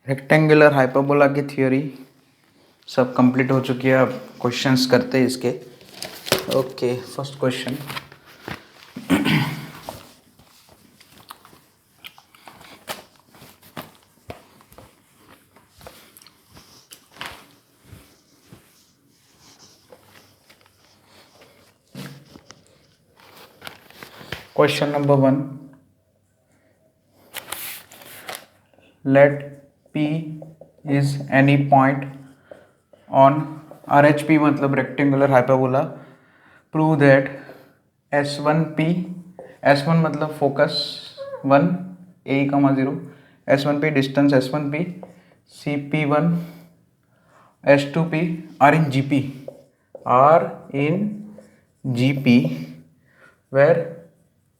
Rectangular hyperbola की theory सब complete हो चुकी है। अब क्वेश्चंस करते हैं इसके। Okay, first question. Question number 1, let P is any point on RHP मतलब rectangular hyperbola, prove that S1P, S1 मतलब focus 1 A, 0, S1P distance S1P, CP1, S2P are in GP where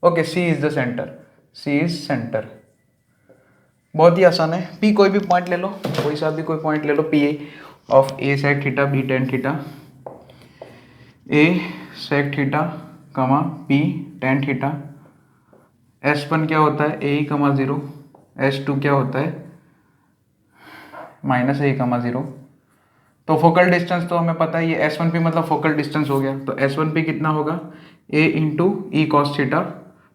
okay C is the center, C is center। बहुत ही आसान है। P कोई भी point ले लो, कोई सा भी कोई पॉइंट ले लो, P of A sec theta B tan theta, A sec theta comma P tan theta, S1 क्या होता है A, 0, S2 क्या होता है माइनस A, 0। तो फोकल डिस्टेंस तो हमें पता है, ये S1P मतलब फोकल डिस्टेंस हो गया। तो S1P कितना होगा A into E cos theta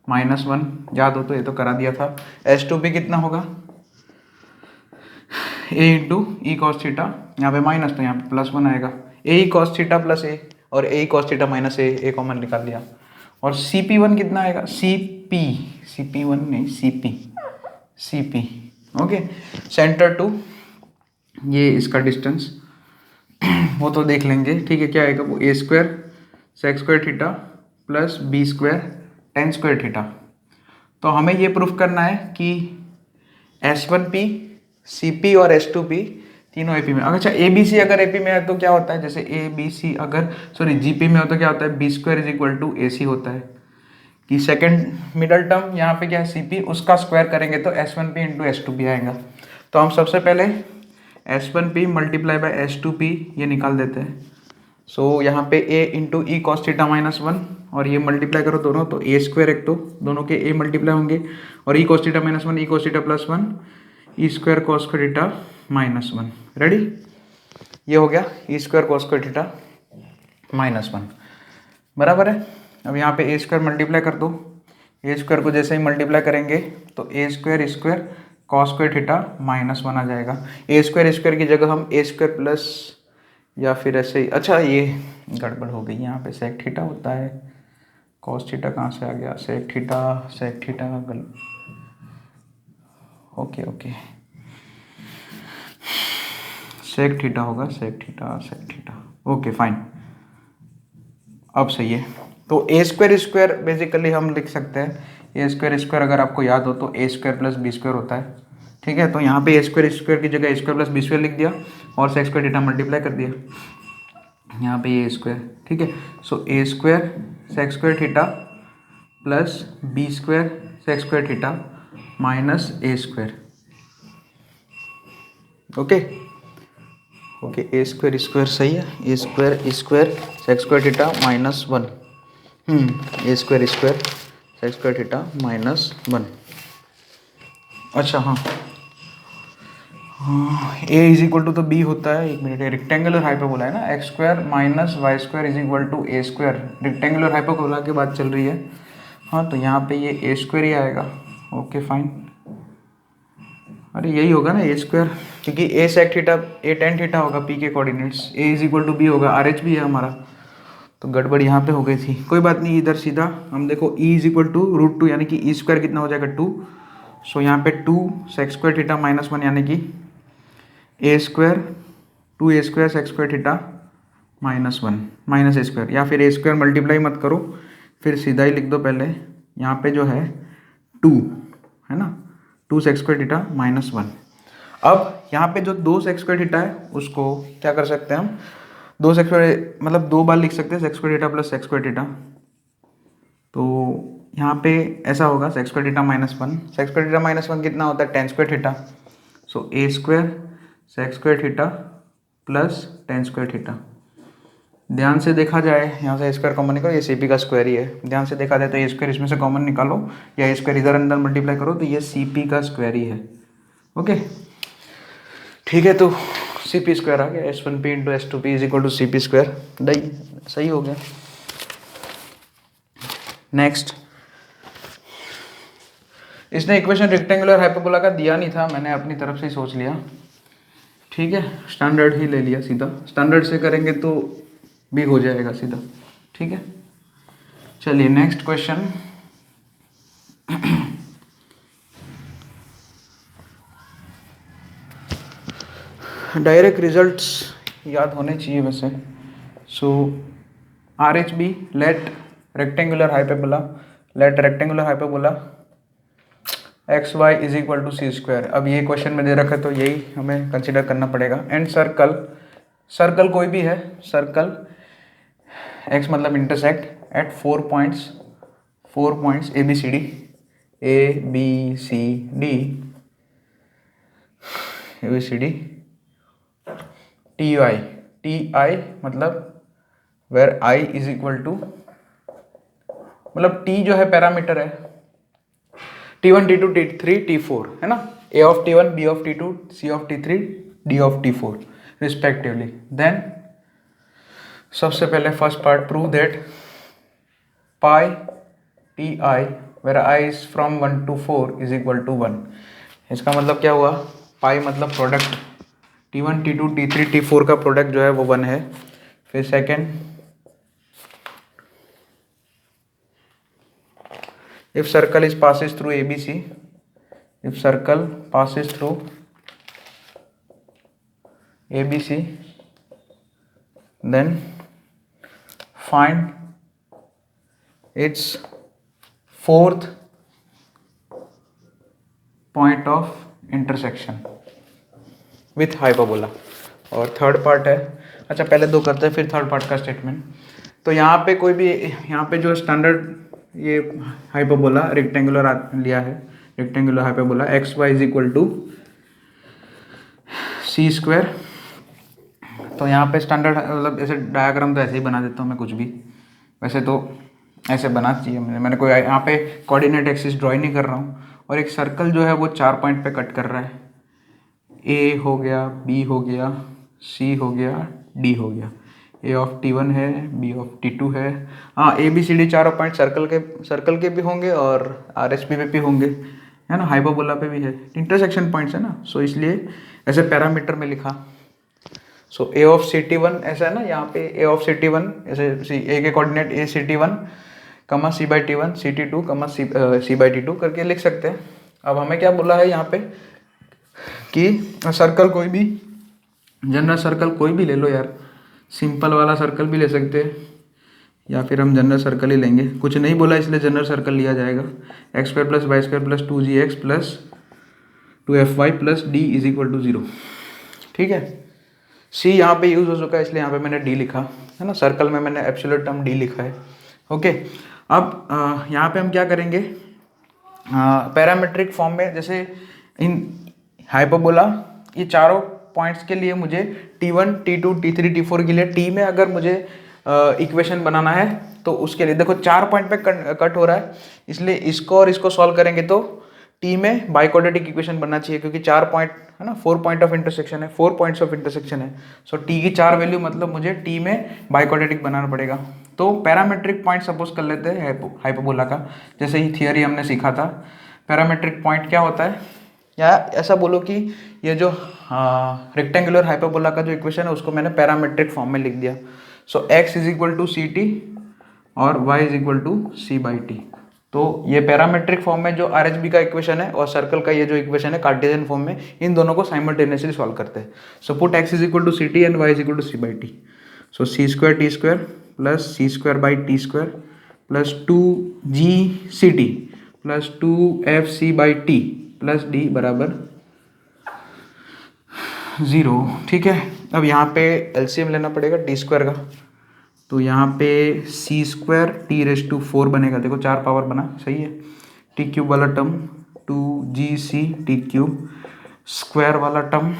-1, याद हो तो ये तो करा दिया था। S2P कितना होगा A into E cos theta, यहाँ पे माइनस तो यहाँ पे +1 आएगा, A E cos theta plus A और A E cos theta minus A common निकाल लिया। और CP1 कितना आएगा CP1 नहीं CP ओके, सेंटर टू ये इसका डिस्टेंस वो तो देख लेंगे, ठीक है। क्या आएगा वो A square sec square theta plus B square tan square theta. तो हमें ये प्रूफ करना है कि S1P, CP और S2P तीनों AP में। अच्छा ABC अगर AP में है तो क्या होता है, जैसे ABC अगर GP में हो तो क्या होता है B square is equal to AC होता है, कि सेकेंड मिडल टर्म यहाँ पे क्या है CP, उसका स्क्वायर करेंगे तो S1P इंटू S2P आएगा। तो हम सबसे पहले S1P मल्टीप्लाई बाय S2P ये निकाल देते हैं। सो यहाँ पे A into E cos theta -1 और ये मल्टीप्लाई करो दोनों तो A स्क्वायर, एक तो दोनों के A मल्टीप्लाई होंगे और E cos theta -1 E cos theta +1 E square cos theta -1। Ready, ये हो गया ई स्क्वायर कॉस थीटा -1 बराबर है। अब यहाँ पे A स्क्वायर मल्टीप्लाई कर दो, A स्क्वायर को जैसे ही मल्टीप्लाई करेंगे तो A square cos square theta -1 आ जाएगा। A स्क्वायर की जगह हम A स्क्वायर प्लस या फिर ऐसे ही, अच्छा ये गड़बड़ हो गई, यहाँ पे सेक थीटा होता है, कॉस थीटा कहाँ से आ गया, sec theta okay sec theta होगा, सेक थीटा ओके फाइन, अब सही है। तो A स्क्वायर बेसिकली हम लिख सकते हैं, A स्क्वायर अगर आपको याद हो तो A square plus B square होता है, ठीक है। तो यहाँ पे A स्क्वायर की जगह A square plus B square लिख दिया और सेक स्क्वायर थीटा मल्टीप्लाई कर दिया, यहाँ पे A स्क्वायर, ठीक है। So A square sec square theta plus B square sec square theta minus A square, okay A square सही है, A square sec square theta -1 A square sec square theta -1। अच्छा हाँ A इज इक्वल टू तो B होता है, एक minute, rectangular hyperbola है ना, x square minus Y square is equal to A square, rectangular hyperbola की बात चल रही है। हाँ तो यहाँ पे ये A स्क्वायर ही आएगा, ओके फाइन। अरे यही होगा ना A स्क्वायर, क्योंकि A sec theta A tan theta होगा P के coordinates, A is equal to B होगा, RH भी है हमारा, तो गड़बड़ यहाँ पे हो गई थी, कोई बात नहीं। इधर सीधा हम देखो E इज इक्वल टू √2 यानी कि E स्क्वायर कितना हो जाएगा 2। सो यहाँ पे 2 सेक स्क्वायर थीटा -1 यानी कि A square 2A square sec square theta -1 minus A square, या फिर A स्क्वायर मल्टीप्लाई मत करो, फिर सीधा ही लिख दो। पहले यहाँ पे जो है 2 है ना, 2 सेक स्क्वायर थीटा -1। अब यहाँ पे जो 2 सेक स्क्वायर थीटा है उसको क्या कर सकते हैं हम, 2 सेक स्क्वायर मतलब 2 बार लिख सकते हैं sec square theta plus sec square theta. तो यहाँ पे ऐसा होगा sec square theta -1 sec square theta -1 कितना होता है tan square theta. So A square sec square theta plus tan square theta. ध्यान से देखा जाए, यहाँ से A स्क्वायर कॉमन निकालो, ये CP का स्क्वायर ही है। ध्यान से देखा जाए तो A स्क्वायर इसमें से कॉमन निकालो या A स्क्वायर इधर अंदर मल्टीप्लाई करो तो ये CP का स्क्वायर ही है, ओके। ठीक है, तो सी पी स्क्वायर आ गया, S one P into S two P is equal to C P square, नहीं सही हो गया। नेक्स्ट, इसने इक्वेशन रेक्टेंगुलर हाइपरबोला का दिया नहीं था, मैंने अपनी तरफ से ही सोच लिया, ठीक है, स्टैंडर्ड ही ले लिया सीधा, स्टैंडर्ड से करेंगे तो भी हो जाएगा सीधा, ठीक है। चलिए नेक्स्ट क्वेश्चन, डायरेक्ट रिजल्ट्स याद होने चाहिए वैसे। So r H b, let rectangular hyperbola x Y is equal to C square. अब ये क्वेश्चन में दे रखा है तो यही हमें कंसिडर करना पड़ेगा। एंड सर्कल कोई भी है, सर्कल एक्स मतलब intersect at 4 points A B C d, t i मतलब where I is equal to, मतलब टी जो है पैरामीटर है, T1 T2 T3 T4 है ना, A of T1 B of T2 C of T3 D of T4 रिस्पेक्टिवली। Then सबसे पहले first part, prove that pi T I where I is from 1 to 4 is equal to 1। इसका मतलब क्या हुआ, पाई मतलब product T1 T2 T3 T4 का product जो है वो 1 है। फिर second, if circle is passes through ABC, if circle passes through ABC, then find its fourth point of intersection with hyperbola। और थर्ड पार्ट है, अच्छा पहले दो करते हैं फिर थर्ड पार्ट का स्टेटमेंट। तो यहाँ पे कोई भी, यहाँ पे जो स्टैंडर्ड ये हाइपरबोला रेक्टेंगुलर लिया है, rectangular hyperbola x Y is equal to C square. तो यहाँ पे स्टैंडर्ड मतलब ऐसे डायग्राम तो ऐसे ही बना देता हूँ मैं, कुछ भी वैसे तो ऐसे बना चाहिए मैंने कोई यहाँ पे कोऑर्डिनेट एक्सिस ड्रॉ नहीं कर रहा हूँ। और एक सर्कल जो है वो 4 पॉइंट पे कट कर रहा है, ए हो गया, बी हो गया, सी हो गया, डी हो गया। ए ऑफ T1 है, बी ऑफ T2 है, हाँ ए बी सी डी चारों पॉइंट सर्कल के भी होंगे और आर एस पी पे भी होंगे, है ना, हाइपरबोला पे भी है, इंटरसेक्शन पॉइंट्स है ना। सो इसलिए ऐसे पैरामीटर में लिखा। सो ए ऑफ CT1 ऐसा है ना, यहाँ पे ए ऑफ CT1 ऐसे ए के कोऑर्डिनेट ए CT1 कमा सी बाई T1 CT2 कमा सी बाई T2 करके लिख सकते हैं। अब हमें क्या बोला है यहाँ पे कि सर्कल कोई भी, जनरल सर्कल कोई भी ले लो यार, सिंपल वाला सर्कल भी ले सकते हैं या फिर हम जनरल सर्कल ही लेंगे, कुछ नहीं बोला इसलिए जनरल सर्कल लिया जाएगा। X square plus Y square plus 2gx plus 2fy plus D is equal to 0, ठीक है। सी यहाँ पे यूज़ हो चुका है इसलिए यहाँ पे मैंने डी लिखा है ना, सर्कल में मैंने एब्सोल्यूट टर्म डी लिखा है, ओके। अब यहाँ पे हम क्या करेंगे, पैरामेट्रिक फॉर्म में, जैसे इन हाइपरबोला ये चारों पॉइंट्स के लिए मुझे T1 T2 T3 T4 के लिए टी में अगर मुझे इक्वेशन बनाना है तो उसके लिए देखो 4 पॉइंट पे कट हो रहा है, इसलिए इसको और इसको सॉल्व करेंगे तो टी में बाइक्वाड्रेटिक इक्वेशन बनना चाहिए, क्योंकि 4 पॉइंट है ना, 4 पॉइंट ऑफ इंटरसेक्शन है, 4 पॉइंट्स ऑफ इंटरसेक्शन है। सो टी की 4 वैल्यू मतलब मुझे टी में बाइक्वाड्रेटिक बनाना पड़ेगा। तो पैरामेट्रिक पॉइंट सपोज कर लेते हैं हाइपरबोला का, जैसे ही थियरी हमने सीखा था। पैरामेट्रिक पॉइंट क्या होता है, या ऐसा बोलो कि ये जो रेक्टेंगुलर हाइपरबोला का जो इक्वेशन है उसको मैंने पैरामेट्रिक फॉर्म में लिख दिया। So x is equal to C T और y is equal to C by T. तो ये पैरामेट्रिक फॉर्म में जो आर एच बी का इक्वेशन है और सर्कल का ये जो इक्वेशन है कार्टेशियन फॉर्म में, इन दोनों को साइमल्टेनियसली सॉल्व करते हैं। So put x is equal to C T and y is equal to C by T. So C square T square plus C square by T square plus 2gct plus 2fc by T plus D बराबर 0, ठीक है। अब यहाँ पे LCM लेना पड़ेगा T square का, तो यहाँ पे c square t raise to 4 बनेगा, देखो 4 पावर बना, सही है। टी क्यूब वाला term 2gc t cube, square वाला टर्म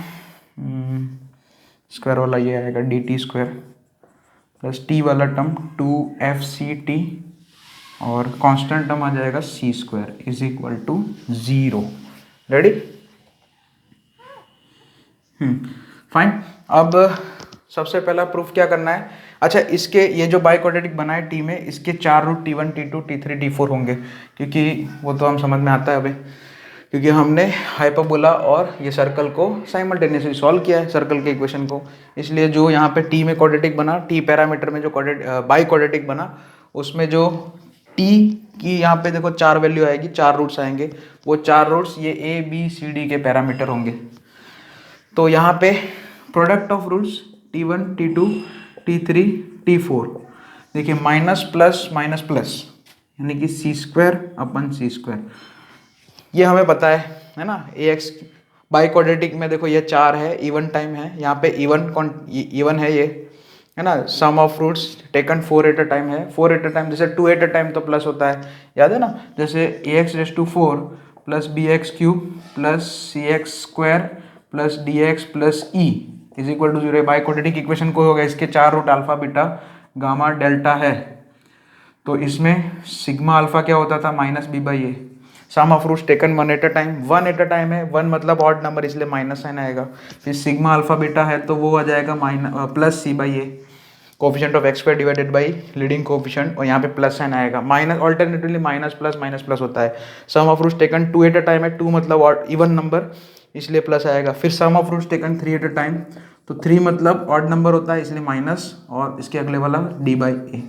स्क्वायर वाला ये आएगा d t square plus t वाला टर्म 2fct और कांस्टेंट टर्म आ जाएगा c square is equal to 0। Ready, fine. अब सबसे पहला प्रूफ क्या करना है, अच्छा इसके ये जो बाइक्वाड्रेटिक बना है टी में, इसके 4 root T1 T2 T3 T4 होंगे, क्योंकि वो तो हम समझ में आता है अभी, क्योंकि हमने हाइपरबोला और ये सर्कल को साइमल्टेनियसली सॉल्व किया है सर्कल के इक्वेशन को। इसलिए जो यहाँ पे टी में क्वाड्रेटिक बना, टी पैरामीटर में जो बाइक्वाड्रेटिक बना, उसमें जो टी की यहाँ पे देखो 4 वैल्यू आएगी, 4 रूट्स आएंगे, वो 4 रूट्स ये ABCD के पैरामीटर होंगे। तो यहाँ पे product of roots T1 T2 T3 T4, देखिए माइनस प्लस यानी कि c² ये हमें पता है ना। AX बाइक्वाड्रेटिक में देखो ये 4 है, इवन टाइम है, यहाँ पे इवन है ये, है ना। Sum of roots taken 4 at a time है, 4 एट अ टाइम, जैसे 2 एट अ टाइम तो प्लस होता है, याद है ना। जैसे AX⁴ plus BX³ plus CX² plus DX plus E is equal to 0। Biquadratic equation को होगा, इसके 4 रूट अल्फा बीटा गामा डेल्टा है, तो इसमें सिग्मा अल्फा क्या होता था, -B/A। Sum of roots taken 1 at a time, 1 at a time है, 1 मतलब ऑड नंबर, इसलिए माइनस साइन आएगा। फिर सिग्मा अल्फा बीटा है तो वो आ जाएगा plus C/A, coefficient of x² divided by leading coefficient, और यहाँ पे प्लस साइन आएगा, माइनस ऑल्टरनेटिवली माइनस प्लस होता है। Sum of roots taken 2 at a time है, 2 मतलब ऑड इवन नंबर, इसलिए प्लस आएगा। फिर sum of roots taken 3 at a time, तो 3 मतलब ऑड नंबर होता है, इसलिए माइनस, और इसके अगले वाला D/A।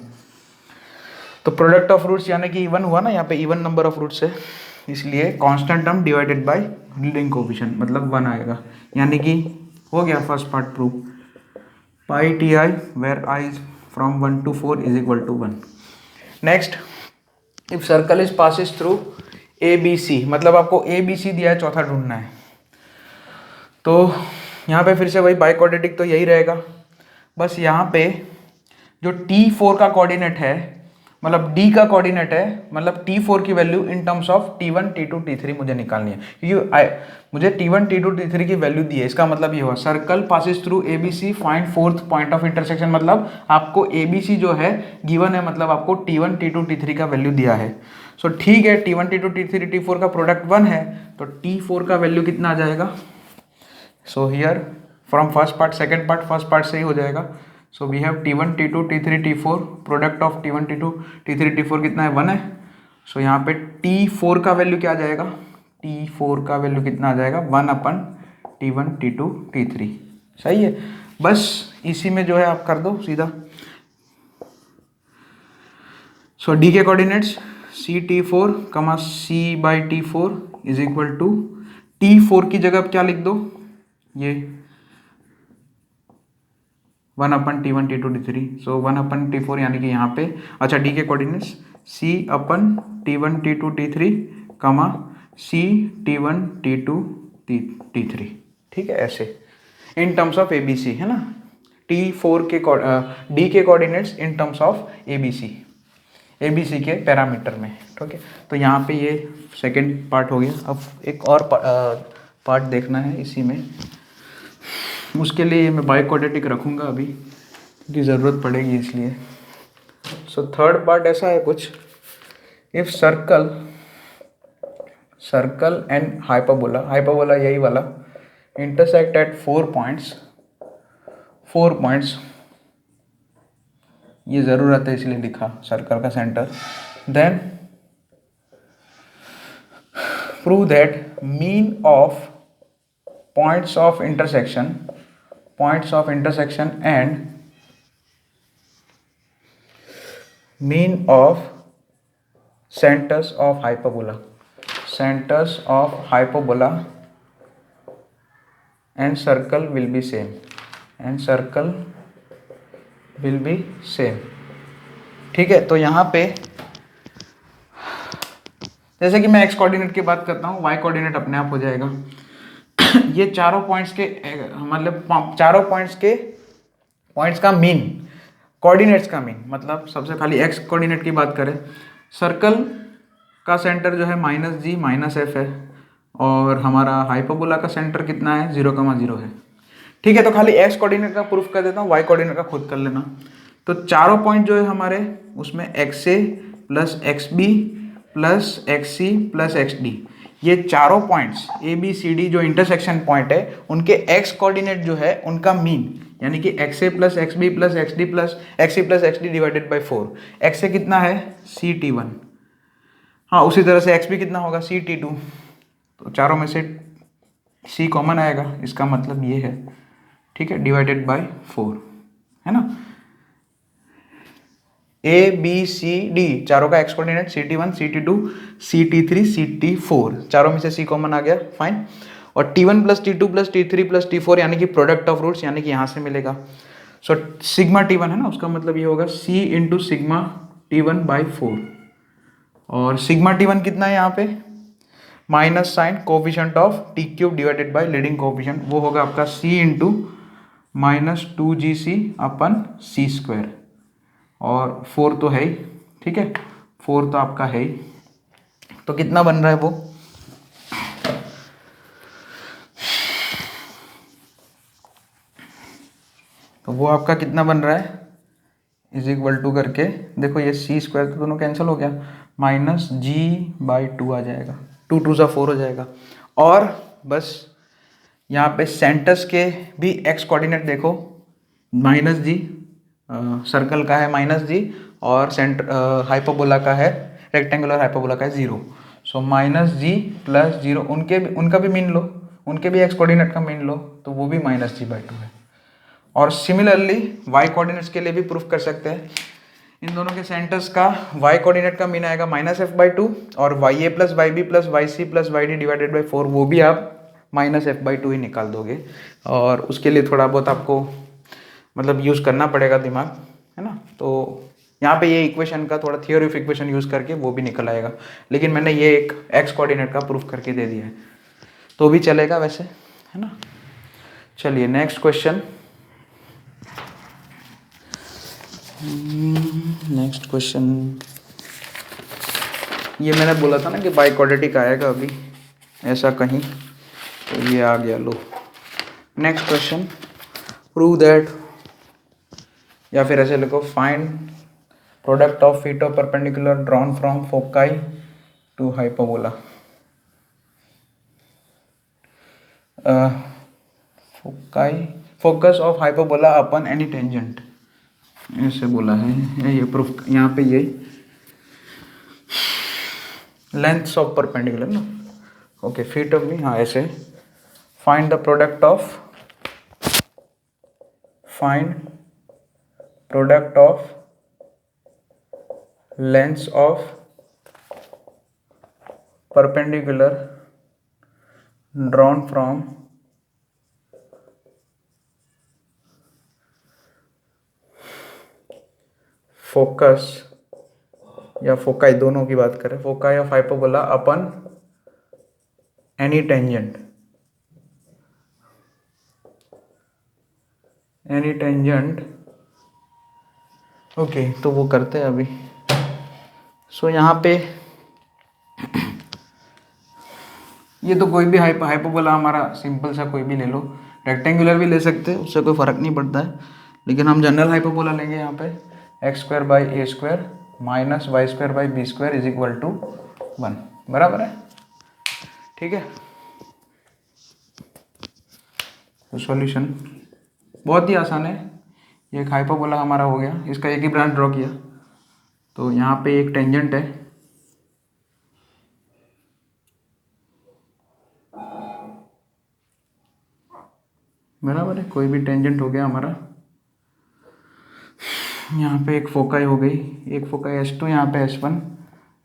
तो प्रोडक्ट ऑफ रूट्स यानी कि इवन हुआ ना, यहाँ पे इवन नंबर ऑफ रूट्स है, इसलिए constant term divided by leading coefficient मतलब 1 आएगा, यानी कि हो गया first part proof. Pi T I where I from 1 to 4 is equal to 1। Next, if circle is passes through ABC, मतलब आपको ABC दिया है, चौथा ढूंढना है। तो यहाँ पे फिर से वही बाइक्वाड्रेटिक तो यही रहेगा, बस यहाँ पे जो T4 का कोऑर्डिनेट है, मतलब D का कोऑर्डिनेट है, मतलब T4 की value in terms of T1 T2 T3 मुझे निकालनी है, क्योंकि मुझे T1 T2 T3 की वैल्यू दी है। इसका मतलब ये हुआ circle passes through ABC, find fourth point of intersection, मतलब आपको ABC जो है गिवन है, मतलब आपको T1 T2 T3 का वैल्यू दिया है। सो ठीक है, T1 T2 T3 T4 का प्रोडक्ट 1 है, तो T4 का वैल्यू कितना आ जाएगा। So here from first part second part, first part से ही हो जाएगा। So we have T1 T2 T3 T4, product of T1 T2 T3 T4 कितना है, 1 है। सो यहाँ पे T4 का वैल्यू क्या आ जाएगा, T4 का वैल्यू कितना आ जाएगा, 1/T1 T2 T3। सही है, बस इसी में जो है आप कर दो सीधा। सो D के coordinates CT4, C/T4 is equal to T4 की जगह क्या लिख दो, ये 1/T1 T2 T3, सो 1/T4 यानी कि यहाँ पे, अच्छा D के coordinates C/T1 T2 T3, C/T1 T2 T3, ठीक है, ऐसे इन टर्म्स ऑफ ABC, है ना। T4 के D के coordinates in terms of ABC के पैरामीटर में, ठीक है। तो यहाँ पे ये सेकेंड पार्ट हो गया। अब एक और पार्ट देखना है इसी में, उसके लिए मैं बाइक्वाड्रेटिक रखूँगा अभी, क्योंकि ज़रूरत पड़ेगी इसलिए। सो थर्ड पार्ट ऐसा है कुछ, इफ सर्कल एंड हाइपरबोला यही वाला इंटरसेक्ट एट 4 पॉइंट्स, ये ज़रूरत है इसलिए लिखा सर्कल का centre, then prove that mean of points of intersection and mean of centers of hyperbola and circle will be same, ठीक है। तो यहाँ पे जैसे कि मैं x कोऑर्डिनेट की बात करता हूँ, y कोऑर्डिनेट अपने आप हो जाएगा। ये चारों पॉइंट्स के मतलब चारों पॉइंट्स का मीन, कोऑर्डिनेट्स का मीन, मतलब सबसे खाली x कोऑर्डिनेट की बात करें, सर्कल का सेंटर जो है -G -F है, और हमारा हाइपरबोला का सेंटर कितना है, 0,0 है, ठीक है। तो खाली x कोऑर्डिनेट का प्रूफ कर देता हूँ, y कोऑर्डिनेट का खुद कर लेना। तो चारों पॉइंट जो है हमारे, उसमें XA plus XB plus XC plus XD, ये चारों points A B C D जो इंटरसेक्शन पॉइंट है उनके एक्स कोऑर्डिनेट जो है उनका मीन, यानी कि x a plus x b plus x d plus x c plus x d divided by 4। X a कितना है सी टी वन, हाँ उसी तरह से एक्स बी कितना होगा सी टी टू। तो चारों में से सी कॉमन आएगा, इसका मतलब ये है, ठीक है, डिवाइडेड बाय 4, है ना। ए बी सी डी चारों का x coordinate C T one C T two C T three C T four, चारों में से सी कॉमन आ गया, फाइन। और T one plus T two plus T three plus T four यानी कि प्रोडक्ट ऑफ रूट्स, यानी कि यहाँ से मिलेगा। सो सिग्मा टी वन है ना, उसका मतलब ये होगा c into sigma t one by 4। और सिग्मा टी वन कितना है यहाँ पे, minus sign coefficient of t cube divided by leading coefficient, वो होगा आपका सी इंटू माइनस 2gc अपन सी स्क्वायर। और 4 तो है ही, ठीक है, 4 तो आपका है ही, तो कितना बन रहा है वो, तो वो आपका कितना बन रहा है इज इक्वल टू करके देखो, ये सी स्क्वायर तो दोनों कैंसिल हो गया, माइनस जी बाई 2 आ जाएगा, 2 2 सा 4 हो जाएगा। और बस यहाँ पे सेंटर्स के भी एक्स कोऑर्डिनेट देखो, माइनस जी, सर्कल का है माइनस जी, और सेंटर हाइपरबोला का है, रेक्टेंगुलर हाइपरबोला का है 0। सो माइनस जी प्लस 0, उनका भी मीन लो, उनके भी एक्स कोऑर्डिनेट का मीन लो, तो वो भी माइनस जी बाई 2 है। और सिमिलरली वाई कोऑर्डिनेट्स के लिए भी प्रूफ कर सकते हैं, इन दोनों के सेंटर्स का वाई कोऑर्डिनेट का मीन आएगा माइनस एफ बाई 2, और Y A plus Y B plus Y C plus Y D divided by 4, वो भी आप माइनस एफ बाई 2 ही निकाल दोगे। और उसके लिए थोड़ा बहुत आपको मतलब यूज़ करना पड़ेगा दिमाग, है ना। तो यहाँ पे ये इक्वेशन का थोड़ा थियोरी ऑफ इक्वेशन यूज़ करके वो भी निकल आएगा, लेकिन मैंने ये एक एक्स कोऑर्डिनेट का प्रूफ करके दे दिया है, तो भी चलेगा वैसे, है ना। चलिए नेक्स्ट क्वेश्चन, नेक्स्ट क्वेश्चन, ये मैंने बोला था ना कि बाई क्वाड्रेटिक आएगा अभी ऐसा कहीं, तो ये आ गया, लो। नेक्स्ट क्वेश्चन, प्रूव दैट, या फिर ऐसे लिखो, find product of feet of perpendicular drawn from foci to hyperbola. Foci, focus of hyperbola upon any tangent, ऐसे बोला है ये प्रूफ, यहाँ पे ये लेंथ्स ऑफ परपेंडिकुलर ना, ओके, फीट ऑफ भी, हाँ ऐसे, find the product of, find product of lengths of perpendicular drawn from focus या फोकाई, दोनों की बात करें, foci of hyperbola upon any tangent, any tangent, okay, तो वो करते हैं अभी। सो यहाँ पे ये तो कोई भी हाइपरबोला हमारा सिंपल सा कोई भी ले लो, रेक्टेंगुलर भी ले सकते हैं, उससे कोई फ़र्क नहीं पड़ता है, लेकिन हम जनरल हाइपरबोला लेंगे यहाँ पे, x square by A square minus Y square by B square is equal to 1, बराबर है, ठीक है। तो सॉल्यूशन बहुत ही आसान है, ये एक हाइपरबोला हमारा हो गया, इसका एक ही ब्रांच ड्रॉ किया, तो यहाँ पे एक टेंजेंट है, बराबर है, कोई भी टेंजेंट हो गया हमारा, यहाँ पे एक फोकाई हो गई, एक फोकाई S2, यहाँ पे S1,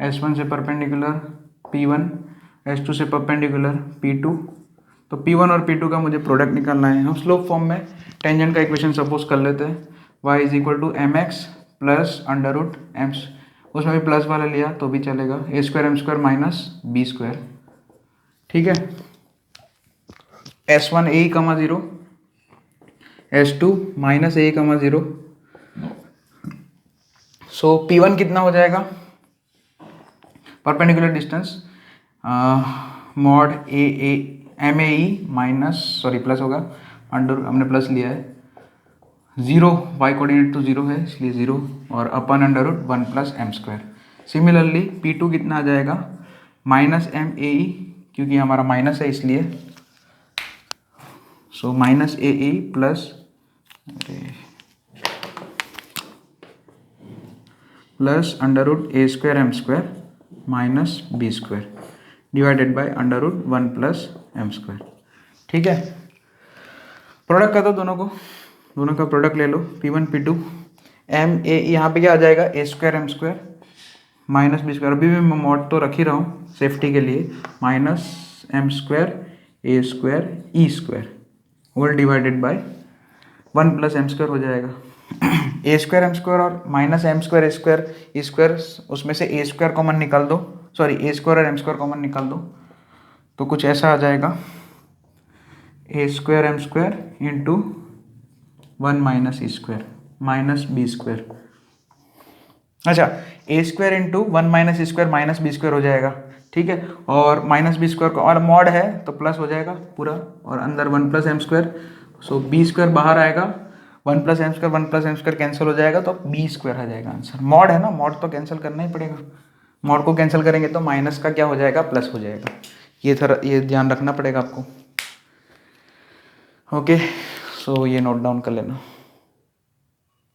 S1 से परपेंडिकुलर P1, S2 से परपेंडिकुलर P2, तो P1 और P2 का मुझे प्रोडक्ट निकालना है। हम स्लोप फॉर्म में टेंजेंट का इक्वेशन सपोज कर लेते हैं, y is equal to mx plus under root एम्स, उसमें भी प्लस वाला लिया तो भी चलेगा, a square M square minus B square, ठीक है। S1 ए कमा 0, S2 माइनस ए कमा 0, सो P1 कितना हो जाएगा, perpendicular distance mod A M A E minus, sorry plus होगा, अंडर हमने प्लस लिया है, 0 वाई कोऑर्डिनेट तो 0 है इसलिए 0, और अपन under root 1 plus M square. Similarly P2 कितना आ जाएगा, माइनस एम ए ई क्योंकि हमारा माइनस है इसलिए। So minus A E plus under root A square M square minus B square divided by under root 1 plus M square. ठीक है, product कर दो दोनों का प्रोडक्ट ले लो, P1 P2 एम ए, यहाँ पे क्या आ जाएगा a square M square minus B square, अभी भी मैं मॉड तो रख ही रहा हूँ सेफ्टी के लिए, minus m square a square e square whole divided by 1 plus M square हो जाएगा। ए स्क्वायर एम स्क्वायर और minus m square a square e square, उसमें से ए स्क्वायर कॉमन निकाल दो, सॉरी ए स्क्वायर और एम स्क्वायर कॉमन निकाल दो, तो कुछ ऐसा आ जाएगा a square M square into 1 minus e square minus B square. अच्छा, a square into 1 minus e square minus B square हो जाएगा। ठीक है, और माइनस बी स्क्वायर और मॉड है तो प्लस हो जाएगा पूरा, और अंदर 1 प्लस एम स्क्वायर, सो बी स्क्वायर बाहर आएगा, 1 प्लस एम स्क्वायर कैंसिल हो जाएगा तो बी स्क्वायर आ जाएगा आंसर। मॉड है ना, मॉड तो कैंसिल करना ही पड़ेगा, मॉड को कैंसिल करेंगे तो माइनस का क्या हो जाएगा प्लस हो जाएगा, ये ध्यान रखना पड़ेगा आपको। ओके, सो ये नोट डाउन कर लेना।